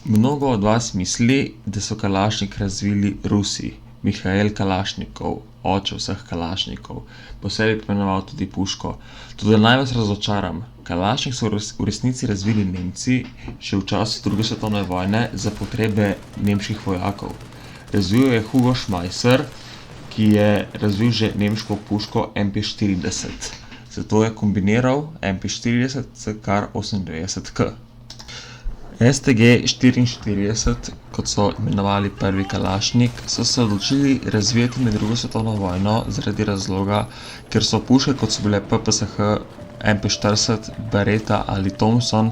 Mnogo od vas misli, da so kalašnik razvili Rusi. Mihail Kalašnikov, oče vseh kalašnikov, posebej poimenoval tudi puško. Toda naj vas razočaram, kalašnik so v resnici razvili Nemci še v času druge svetovne vojne za potrebe nemških vojakov. Razvil je Hugo Schmeisser, ki je razvil že nemško puško MP40. Zato je kombiniral MP40 s kar 98K. STG 44, kot so imenovali prvi kalašnik, so se odločili razvijati med drugo svetovno vojno zaradi razloga, ker so puške, kot so bile PPSH, MP40, Beretta ali Thompson,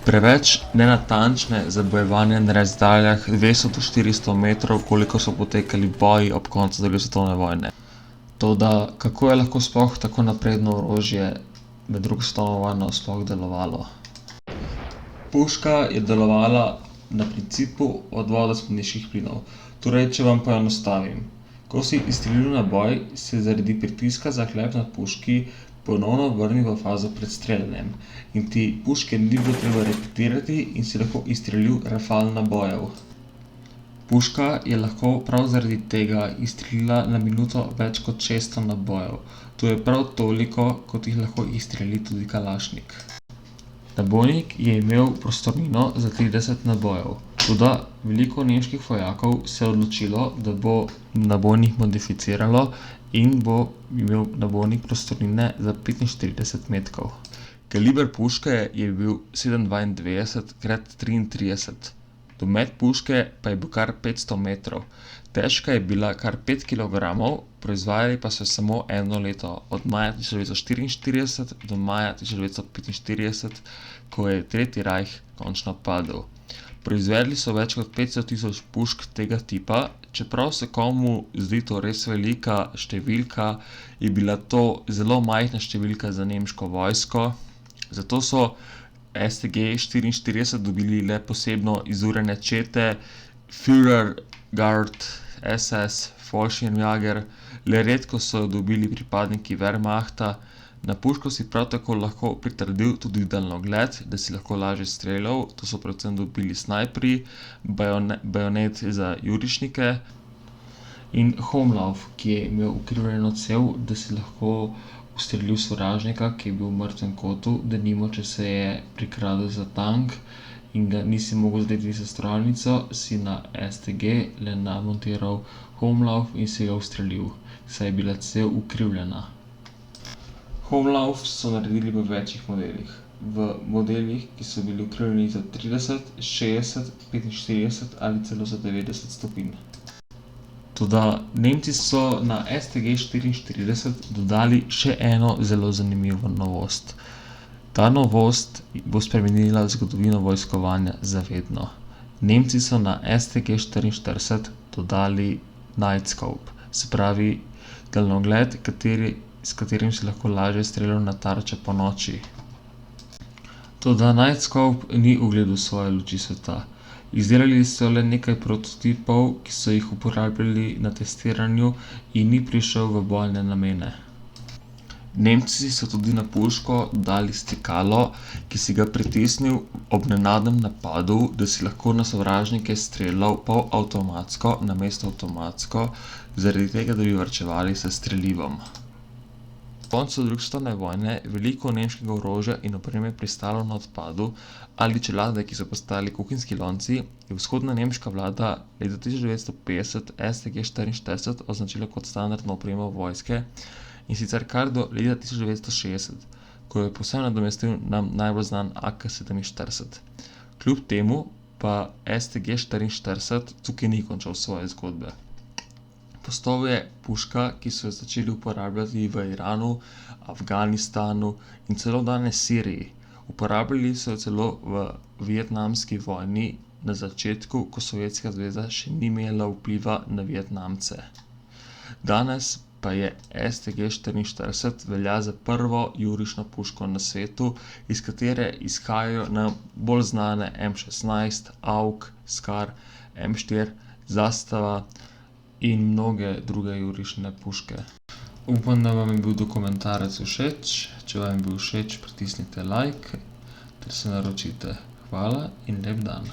preveč nenatančne za bojevanje na razdaljah 200 do 400 metrov, koliko so potekali boji ob koncu druge svetovne vojne. Toda, kako je lahko sploh tako napredno orožje med drugo svetovno vojno sploh delovalo? Puška je delovala na principu odvoda smodniških plinov. Torej, če vam poenostavim. Ko si izstrelil naboj, se zaradi pritiska zaklep na puški ponovno vrnil v fazo pred streljanjem in ti puške ni bilo treba repetirati in si lahko izstrelil rafal nabojev. Puška je lahko prav zaradi tega izstrelila na minuto več kot 600 nabojev. To je prav toliko, kot jih lahko izstreli tudi kalašnik. Nabojnik je imel prostornino za 30 nabojev, toda veliko nemških vojakov se je odločilo, da bo nabojnik modificiralo in bo imel nabojnik prostornine za 45 metkov. Kaliber puške je bil 7,92 x 33. Domet puške pa je bil kar 500 metrov. Težka je bila kar 5 kilogramov, proizvajali pa so samo eno leto, od maja 1944 do maja 1945, ko je Tretji rajh končno padel. Proizvedli so več kot 500 000 pušk tega tipa, čeprav se komu zdi to res velika številka, je bila to zelo majhna številka za nemško vojsko, zato so STG 44 dobili le posebno izurjene čete, Führer, Guard, SS, Fallschirmjäger, le redko so dobili pripadniki Wehrmachta. Na puško si prav tako lahko pritrdil tudi daljnogled, da si lahko lažje streljal, to so predvsem dobili snajperji, bajonet za jurišnike in Homlauf, ki je imel ukrivljeno cev, da si lahko ustrelil sovražnika, ki je bil v mrtvem kotu, denimo, če se je prikradel za tank in ga nisi mogel zadeti s strojnico, si na STG le namontiral Homlauf in si ga ustrelil, saj je bila cev ukrivljena. Homlauf so naredili v večjih modelih. V modelih, ki so bili ukrivljeni za 30, 60, 45 ali celo za 90 stopinj. Toda Nemci so na STG 44 dodali še eno zelo zanimivo novost. Ta novost bo spremenila zgodovino vojskovanja za vedno. Nemci so na STG 44 dodali Night Scope, se pravi daljnogled, s katerim si lahko lažje streljal na tarče ponoči. Toda Night Scope ni ugledal svoje luči sveta. Izdelali so le nekaj prototipov, ki so jih uporabljali na testiranju in ni prišel v bojne namene. Nemci so tudi na puško dali stikalo, ki si ga pritisnil ob nenadnem napadu, da si lahko na sovražnike streljal polavtomatsko namesto avtomatsko, zaradi tega, da bi varčevali s strelivom. Po koncu druge svetovne vojne veliko nemškega orožja in opreme pristalo na odpadu ali čelade, ki so postali kuhinjski lonci, je vzhodna nemška vlada leta 1950 STG 44 označila kot standardno opremo vojske in sicer kar do leta 1960, ko je povsem nadomestil nam najbolj znan AK-47. Kljub temu pa STG 44 tukaj ni končal svoje zgodbe. Postal je puška, ki so jo začeli uporabljati v Iranu, Afganistanu in celo danes Siriji. Uporabljali so jo celo v vietnamski vojni na začetku, ko Sovjetska zveza še ni imela vpliva na Vietnamce. Danes pa je STG 44 velja za prvo jurišno puško na svetu, iz katere izhajajo nam bolj znane M16, AUK, SCAR, M4, Zastava in mnoge druge jurišne puške. Upam, da vam je bil dokumentarec všeč. Če vam je bil všeč, pritisnite like ter se naročite. Hvala in lep dan.